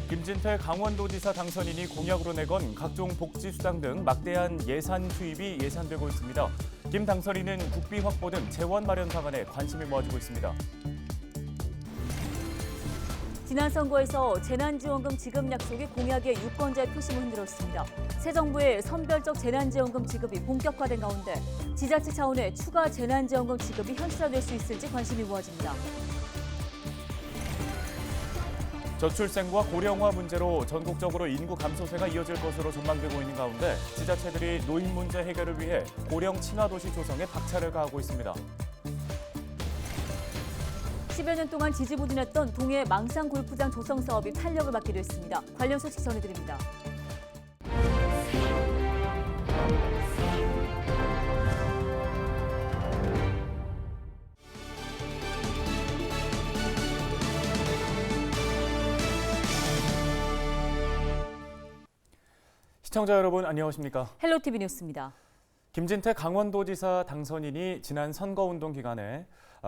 김진태 강원도지사 당선인이 공약으로 내건 각종 복지수당 등 막대한 예산 투입이 예상되고 있습니다. 김 당선인은 국비 확보 등 재원 마련 방안에 관심이 모아지고 있습니다. 지난 선거에서 재난지원금 지급 약속이 공약의 유권자의 표심을 흔들었습니다. 새 정부의 선별적 재난지원금 지급이 본격화된 가운데 지자체 차원의 추가 재난지원금 지급이 현실화될 수 있을지 관심이 모아집니다. 저출생과 고령화 문제로 전국적으로 인구 감소세가 이어질 것으로 전망되고 있는 가운데 지자체들이 노인 문제 해결을 위해 고령 친화도시 조성에 박차를 가하고 있습니다. 10여 년 동안 지지부진했던 동해 망상 골프장 조성 사업이 탄력을 받기도 했습니다. 관련 소식 전해드립니다. 시청자 여러분 안녕하십니까? 헬로티비 뉴스입니다. 김진태 강원도지사 당선인이 지난 선거운동 기간에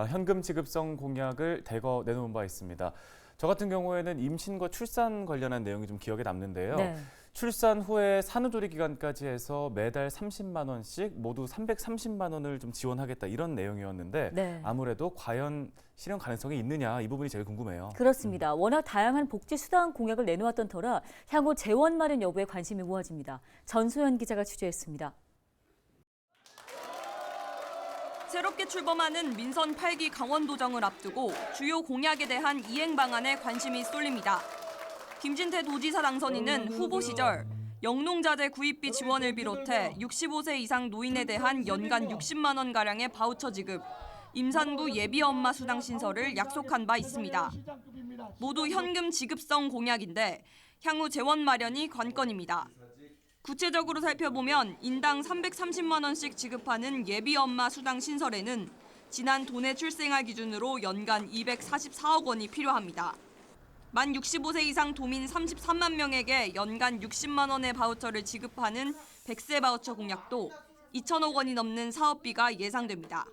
현금 지급성 공약을 대거 내놓은 바 있습니다. 저 같은 경우에는 임신과 출산 관련한 내용이 좀 기억에 남는데요. 네. 출산 후에 산후조리 기간까지 해서 매달 30만 원씩 모두 330만 원을 좀 지원하겠다 이런 내용이었는데 네. 아무래도 과연 실현 가능성이 있느냐 이 부분이 제일 궁금해요. 그렇습니다. 워낙 다양한 복지 수당 공약을 내놓았던 터라 향후 재원 마련 여부에 관심이 모아집니다. 전소연 기자가 취재했습니다. 새롭게 출범하는 민선 8기 강원도정을 앞두고 주요 공약에 대한 이행 방안에 관심이 쏠립니다. 김진태 도지사 당선인은 후보 시절 영농자재 구입비 지원을 비롯해 65세 이상 노인에 대한 연간 60만 원가량의 바우처 지급, 임산부 예비 엄마 수당 신설을 약속한 바 있습니다. 모두 현금 지급성 공약인데 향후 재원 마련이 관건입니다. 구체적으로 살펴보면 인당 330만 원씩 지급하는 예비 엄마 수당 신설에는 지난 도내 출생아 기준으로 연간 244억 원이 필요합니다. 만 65세 이상 도민 33만 명에게 연간 60만 원의 바우처를 지급하는 100세 바우처 공약도 2천억 원이 넘는 사업비가 예상됩니다.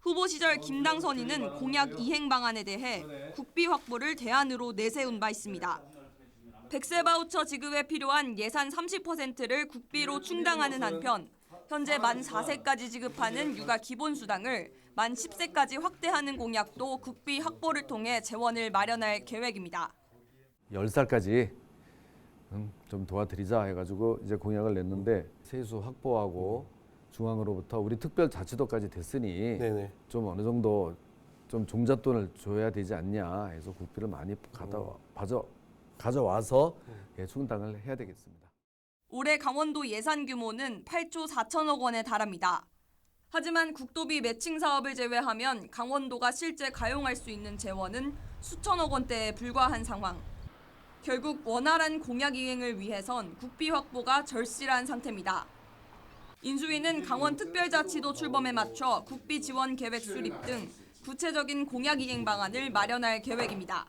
후보 시절 김 당선인은 공약 이행 방안에 대해 국비 확보를 대안으로 내세운 바 있습니다. 100세 바우처 지급에 필요한 예산 30%를 국비로 충당하는 한편 현재 만 4세까지 지급하는 육아 기본수당을 만 10세까지 확대하는 공약도 국비 확보를 통해 재원을 마련할 계획입니다. 10살까지 좀 도와드리자 해가지고 이제 공약을 냈는데 세수 확보하고 중앙으로부터 우리 특별자치도까지 됐으니 네네. 좀 어느 정도 좀 종잣돈을 줘야 되지 않냐 해서 국비를 많이 가져와서 충당을 해야 되겠습니다. 올해 강원도 예산 규모는 8조 4천억 원에 달합니다. 하지만 국도비 매칭 사업을 제외하면 강원도가 실제 가용할 수 있는 재원은 수천억 원대에 불과한 상황. 결국 원활한 공약 이행을 위해선 국비 확보가 절실한 상태입니다. 인수위는 강원특별자치도 출범에 맞춰 국비 지원 계획 수립 등 구체적인 공약 이행 방안을 마련할 계획입니다.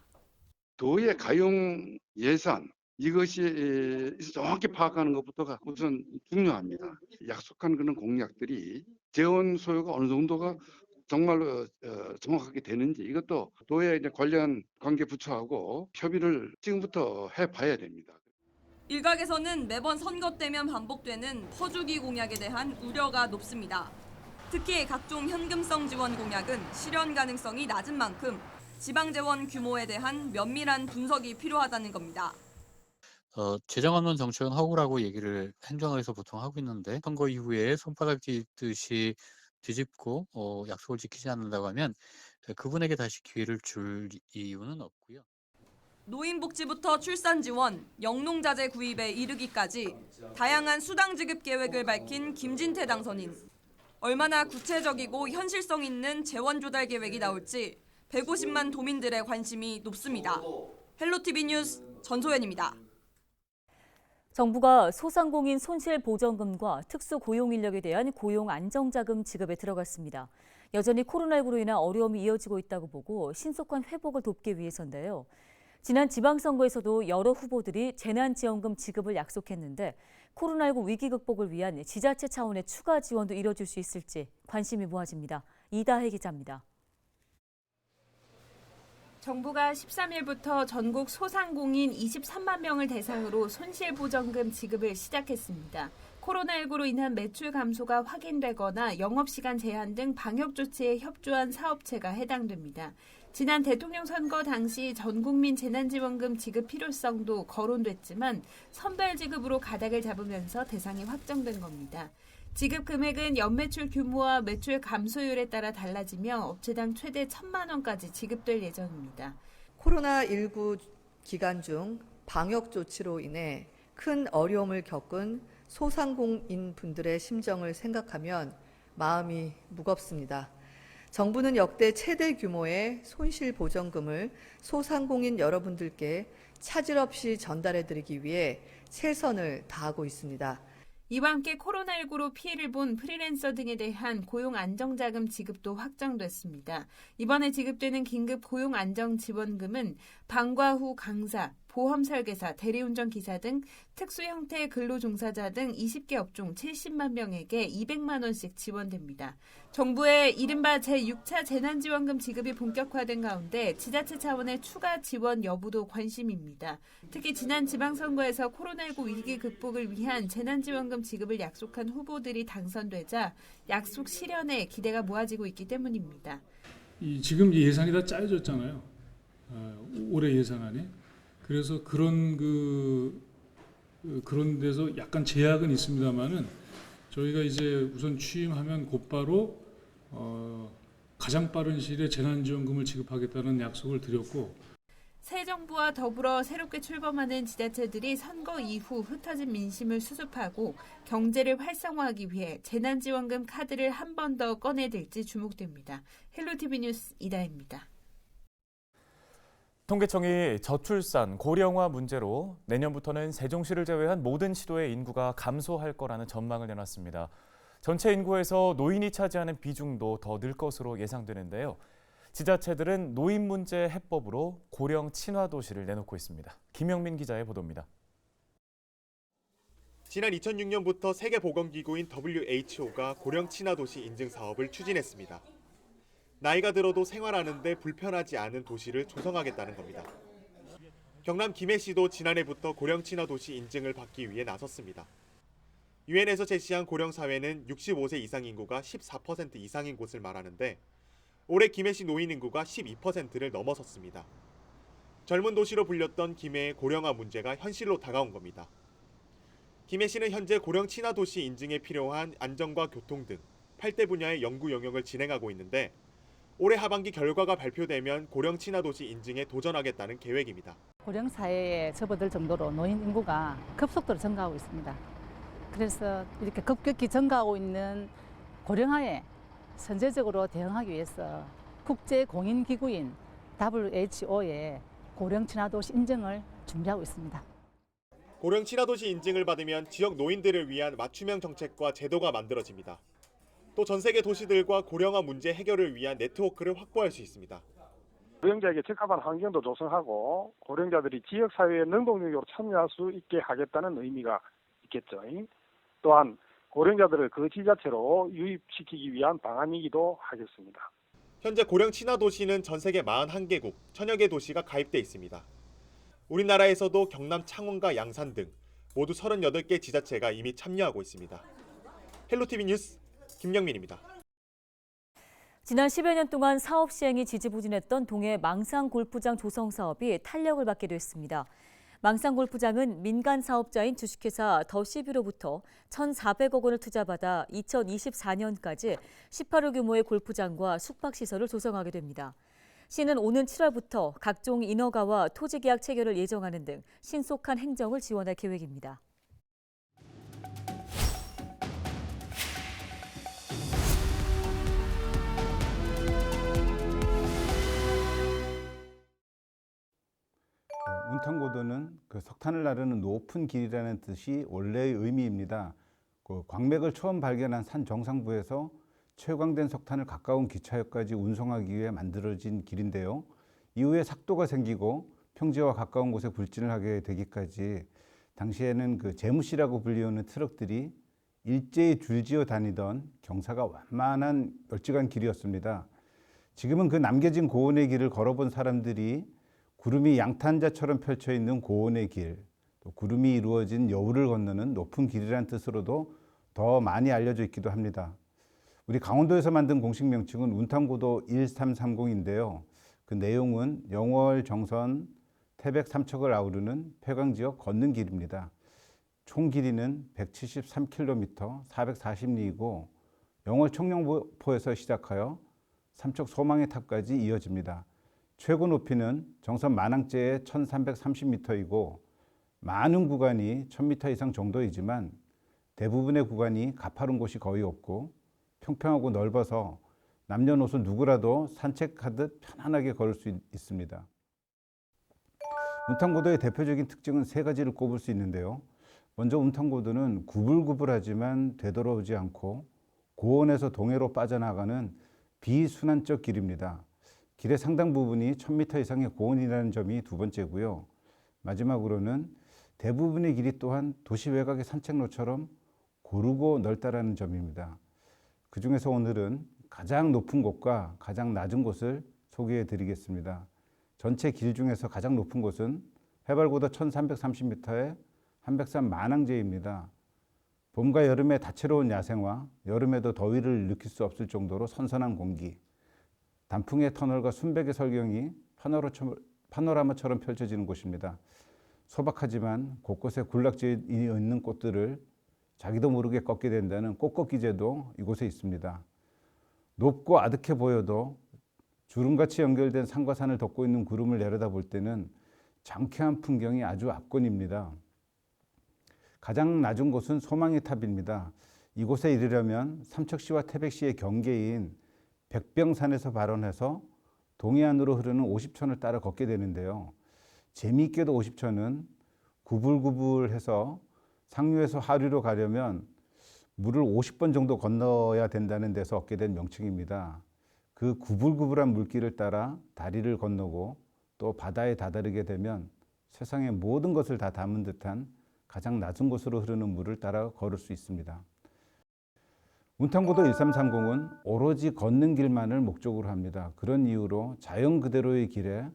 도의 가용 예산 이것이 정확히 파악하는 것부터가 우선 중요합니다. 약속한 그런 공약들이 재원 소요가 어느 정도가 정말로 정확하게 되는지 이것도 도의 이제 관련 관계 부처하고 협의를 지금부터 해봐야 됩니다. 일각에서는 매번 선거 때면 반복되는 퍼주기 공약에 대한 우려가 높습니다. 특히 각종 현금성 지원 공약은 실현 가능성이 낮은 만큼 지방 재원 규모에 대한 면밀한 분석이 필요하다는 겁니다. 재정 없는 정책은 허구라고 얘기를 행정에서 보통 하고 있는데 선거 이후에 손바닥 뒤집듯이 뒤집고 약속을 지키지 않는다고 하면 그분에게 다시 기회를 줄 이유는 없고요. 노인복지부터 출산 지원, 영농자재 구입에 이르기까지 다양한 수당 지급 계획을 밝힌 김진태 당선인. 얼마나 구체적이고 현실성 있는 재원 조달 계획이 나올지 150만 도민들의 관심이 높습니다. 헬로티비 뉴스 전소연입니다. 정부가 소상공인 손실보전금과 특수고용인력에 대한 고용안정자금 지급에 들어갔습니다. 여전히 코로나19로 인한 어려움이 이어지고 있다고 보고 신속한 회복을 돕기 위해서인데요. 지난 지방선거에서도 여러 후보들이 재난지원금 지급을 약속했는데 코로나19 위기 극복을 위한 지자체 차원의 추가 지원도 이뤄질 수 있을지 관심이 모아집니다. 이다혜 기자입니다. 정부가 13일부터 전국 소상공인 23만 명을 대상으로 손실보전금 지급을 시작했습니다. 코로나19로 인한 매출 감소가 확인되거나 영업시간 제한 등 방역 조치에 협조한 사업체가 해당됩니다. 지난 대통령 선거 당시 전국민 재난지원금 지급 필요성도 거론됐지만 선별 지급으로 가닥을 잡으면서 대상이 확정된 겁니다. 지급 금액은 연매출 규모와 매출 감소율에 따라 달라지며 업체당 최대 1,000만 원까지 지급될 예정입니다. 코로나19 기간 중 방역 조치로 인해 큰 어려움을 겪은 소상공인 분들의 심정을 생각하면 마음이 무겁습니다. 정부는 역대 최대 규모의 손실보전금을 소상공인 여러분들께 차질 없이 전달해드리기 위해 최선을 다하고 있습니다. 이와 함께 코로나19로 피해를 본 프리랜서 등에 대한 고용안정자금 지급도 확정됐습니다. 이번에 지급되는 긴급 고용안정지원금은 방과 후 강사, 보험설계사, 대리운전 기사 등 특수 형태의 근로종사자 등 20개 업종 70만 명에게 200만 원씩 지원됩니다. 정부의 이른바 제6차 재난지원금 지급이 본격화된 가운데 지자체 차원의 추가 지원 여부도 관심입니다. 특히 지난 지방선거에서 코로나19 위기 극복을 위한 재난지원금 지급을 약속한 후보들이 당선되자 약속 실현에 기대가 모아지고 있기 때문입니다. 지금 예산이 다 짜여졌잖아요. 올해 예산안이. 그래서 그런 데서 약간 제약은 있습니다만은 저희가 이제 우선 취임하면 곧바로 가장 빠른 시일에 재난지원금을 지급하겠다는 약속을 드렸고, 새 정부와 더불어 새롭게 출범하는 지자체들이 선거 이후 흩어진 민심을 수습하고 경제를 활성화하기 위해 재난지원금 카드를 한 번 더 꺼내들지 주목됩니다. 헬로티비 뉴스 이다혜입니다. 통계청이 저출산, 고령화 문제로 내년부터는 세종시를 제외한 모든 시도의 인구가 감소할 거라는 전망을 내놨습니다. 전체 인구에서 노인이 차지하는 비중도 더 늘 것으로 예상되는데요. 지자체들은 노인 문제 해법으로 고령 친화 도시를 내놓고 있습니다. 김영민 기자의 보도입니다. 지난 2006년부터 세계보건기구인 WHO가 고령 친화 도시 인증 사업을 추진했습니다. 나이가 들어도 생활하는 데 불편하지 않은 도시를 조성하겠다는 겁니다. 경남 김해시도 지난해부터 고령 친화 도시 인증을 받기 위해 나섰습니다. 유엔에서 제시한 고령 사회는 65세 이상 인구가 14% 이상인 곳을 말하는데 올해 김해시 노인 인구가 12%를 넘어섰습니다. 젊은 도시로 불렸던 김해의 고령화 문제가 현실로 다가온 겁니다. 김해시는 현재 고령 친화 도시 인증에 필요한 안전과 교통 등 8대 분야의 연구 영역을 진행하고 있는데 올해 하반기 결과가 발표되면 고령 친화 도시 인증에 도전하겠다는 계획입니다. 고령 사회에 접어들 정도로 노인 인구가 급속도로 증가하고 있습니다. 그래서 이렇게 급격히 증가하고 있는 고령화에 선제적으로 대응하기 위해서 국제 공인 기구인 WHO의 고령 친화 도시 인증을 준비하고 있습니다. 고령 친화 도시 인증을 받으면 지역 노인들을 위한 맞춤형 정책과 제도가 만들어집니다. 또 전 세계 도시들과 고령화 문제 해결을 위한 네트워크를 확보할 수 있습니다. 고령자에게 적합한 환경도 조성하고 고령자들이 지역사회에 능동적으로 참여할 수 있게 하겠다는 의미가 있겠죠. 또한 고령자들을 그 지자체로 유입시키기 위한 방안이기도 하겠습니다. 현재 고령 친화 도시는 전 세계 41개국, 1000여 개 도시가 가입돼 있습니다. 우리나라에서도 경남 창원과 양산 등 모두 38개 지자체가 이미 참여하고 있습니다. 헬로티비 뉴스 김영민입니다. 지난 10여 년 동안 사업 시행이 지지부진했던 동해 망상 골프장 조성 사업이 탄력을 받게 됐습니다. 망상 골프장은 민간 사업자인 주식회사 더시뷰로부터 1,400억 원을 투자받아 2024년까지 18호 규모의 골프장과 숙박시설을 조성하게 됩니다. 시는 오는 7월부터 각종 인허가와 토지계약 체결을 예정하는 등 신속한 행정을 지원할 계획입니다. 운탕고도는 석탄을 나르는 높은 길이라는 뜻이 원래의 의미입니다. 광맥을 처음 발견한 산 정상부에서 채광된 석탄을 가까운 기차역까지 운송하기 위해 만들어진 길인데요. 이후에 삭도가 생기고 평지와 가까운 곳에 불진을 하게 되기까지 당시에는 재무씨라고 불리우는 트럭들이 일제히 줄지어 다니던 경사가 완만한 널찍한 길이었습니다. 지금은 그 남겨진 고원의 길을 걸어본 사람들이 구름이 양탄자처럼 펼쳐 있는 고원의 길, 또 구름이 이루어진 여우를 건너는 높은 길이라는 뜻으로도 더 많이 알려져 있기도 합니다. 우리 강원도에서 만든 공식 명칭은 운탄고도 1330인데요. 그 내용은 영월, 정선, 태백, 삼척을 아우르는 폐광지역 걷는 길입니다. 총 길이는 173km, 440리이고 영월 청룡포에서 시작하여 삼척 소망의 탑까지 이어집니다. 최고 높이는 정선 만항제의 1330m이고 많은 구간이 1000m 이상 정도이지만 대부분의 구간이 가파른 곳이 거의 없고 평평하고 넓어서 남녀노소 누구라도 산책하듯 편안하게 걸을 수 있습니다. 운탄고도의 대표적인 특징은 세 가지를 꼽을 수 있는데요. 먼저 운탄고도는 구불구불하지만 되돌아오지 않고 고원에서 동해로 빠져나가는 비순환적 길입니다. 길의 상당 부분이 1000m 이상의 고원이라는 점이 두 번째고요. 마지막으로는 대부분의 길이 또한 도시 외곽의 산책로처럼 고르고 넓다라는 점입니다. 그 중에서 오늘은 가장 높은 곳과 가장 낮은 곳을 소개해 드리겠습니다. 전체 길 중에서 가장 높은 곳은 해발고도 1330m의 한백산 만항제입니다. 봄과 여름에 다채로운 야생화, 여름에도 더위를 느낄 수 없을 정도로 선선한 공기, 단풍의 터널과 순백의 설경이 파노라마처럼 펼쳐지는 곳입니다. 소박하지만 곳곳에 군락지에 있는 꽃들을 자기도 모르게 꺾게 된다는 꽃꺾기제도 이곳에 있습니다. 높고 아득해 보여도 주름같이 연결된 산과 산을 덮고 있는 구름을 내려다볼 때는 장쾌한 풍경이 아주 압권입니다. 가장 낮은 곳은 소망의 탑입니다. 이곳에 이르려면 삼척시와 태백시의 경계인 백병산에서 발원해서 동해안으로 흐르는 오십천을 따라 걷게 되는데요. 재미있게도 오십천은 구불구불해서 상류에서 하류로 가려면 물을 50번 정도 건너야 된다는 데서 얻게 된 명칭입니다. 그 구불구불한 물길을 따라 다리를 건너고 또 바다에 다다르게 되면 세상의 모든 것을 다 담은 듯한 가장 낮은 곳으로 흐르는 물을 따라 걸을 수 있습니다. 운탄고도 1330은 오로지 걷는 길만을 목적으로 합니다. 그런 이유로 자연 그대로의 길에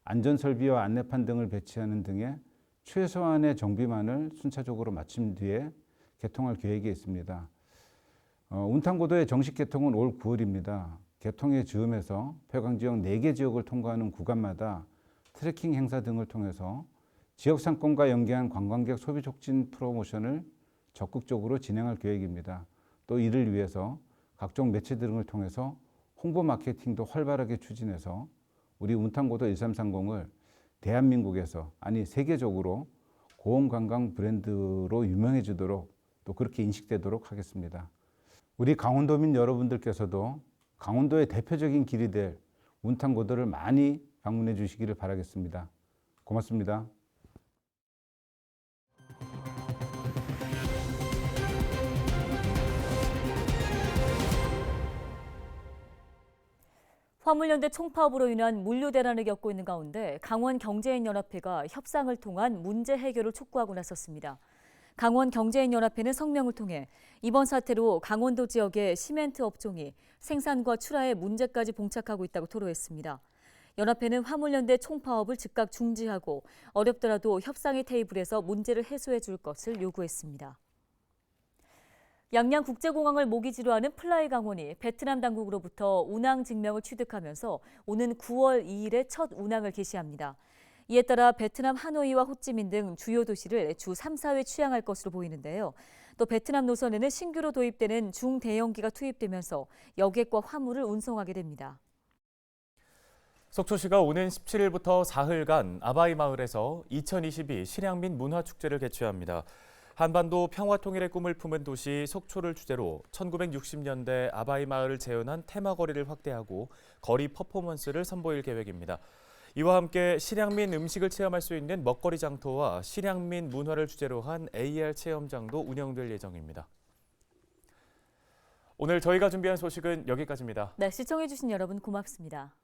안전설비와 안내판 등을 배치하는 등의 최소한의 정비만을 순차적으로 마친 뒤에 개통할 계획이 있습니다. 운탄고도의 정식 개통은 올 9월입니다. 개통의 즈음에서 폐광지역 4개 지역을 통과하는 구간마다 트레킹 행사 등을 통해서 지역 상권과 연계한 관광객 소비 촉진 프로모션을 적극적으로 진행할 계획입니다. 또 이를 위해서 각종 매체 등을 통해서 홍보 마케팅도 활발하게 추진해서 우리 운탄고도 1330을 대한민국에서 아니 세계적으로 고원관광 브랜드로 유명해지도록 또 그렇게 인식되도록 하겠습니다. 우리 강원도민 여러분들께서도 강원도의 대표적인 길이 될 운탄고도를 많이 방문해 주시기를 바라겠습니다. 고맙습니다. 화물연대 총파업으로 인한 물류 대란을 겪고 있는 가운데 강원경제인연합회가 협상을 통한 문제 해결을 촉구하고 나섰습니다. 강원경제인연합회는 성명을 통해 이번 사태로 강원도 지역의 시멘트 업종이 생산과 출하에 문제까지 봉착하고 있다고 토로했습니다. 연합회는 화물연대 총파업을 즉각 중지하고 어렵더라도 협상의 테이블에서 문제를 해소해 줄 것을 요구했습니다. 양양국제공항을 모기지로 하는 플라이강원이 베트남 당국으로부터 운항 증명을 취득하면서 오는 9월 2일에 첫 운항을 개시합니다. 이에 따라 베트남 하노이와 호찌민 등 주요 도시를 주 3, 4회 취항할 것으로 보이는데요. 또 베트남 노선에는 신규로 도입되는 중대형기가 투입되면서 여객과 화물을 운송하게 됩니다. 속초시가 오는 17일부터 사흘간 아바이 마을에서 2022 실향민 문화축제를 개최합니다. 한반도 평화통일의 꿈을 품은 도시 속초를 주제로 1960년대 아바이 마을을 재현한 테마거리를 확대하고 거리 퍼포먼스를 선보일 계획입니다. 이와 함께 실향민 음식을 체험할 수 있는 먹거리 장터와 실향민 문화를 주제로 한 AR 체험장도 운영될 예정입니다. 오늘 저희가 준비한 소식은 여기까지입니다. 네, 시청해주신 여러분 고맙습니다.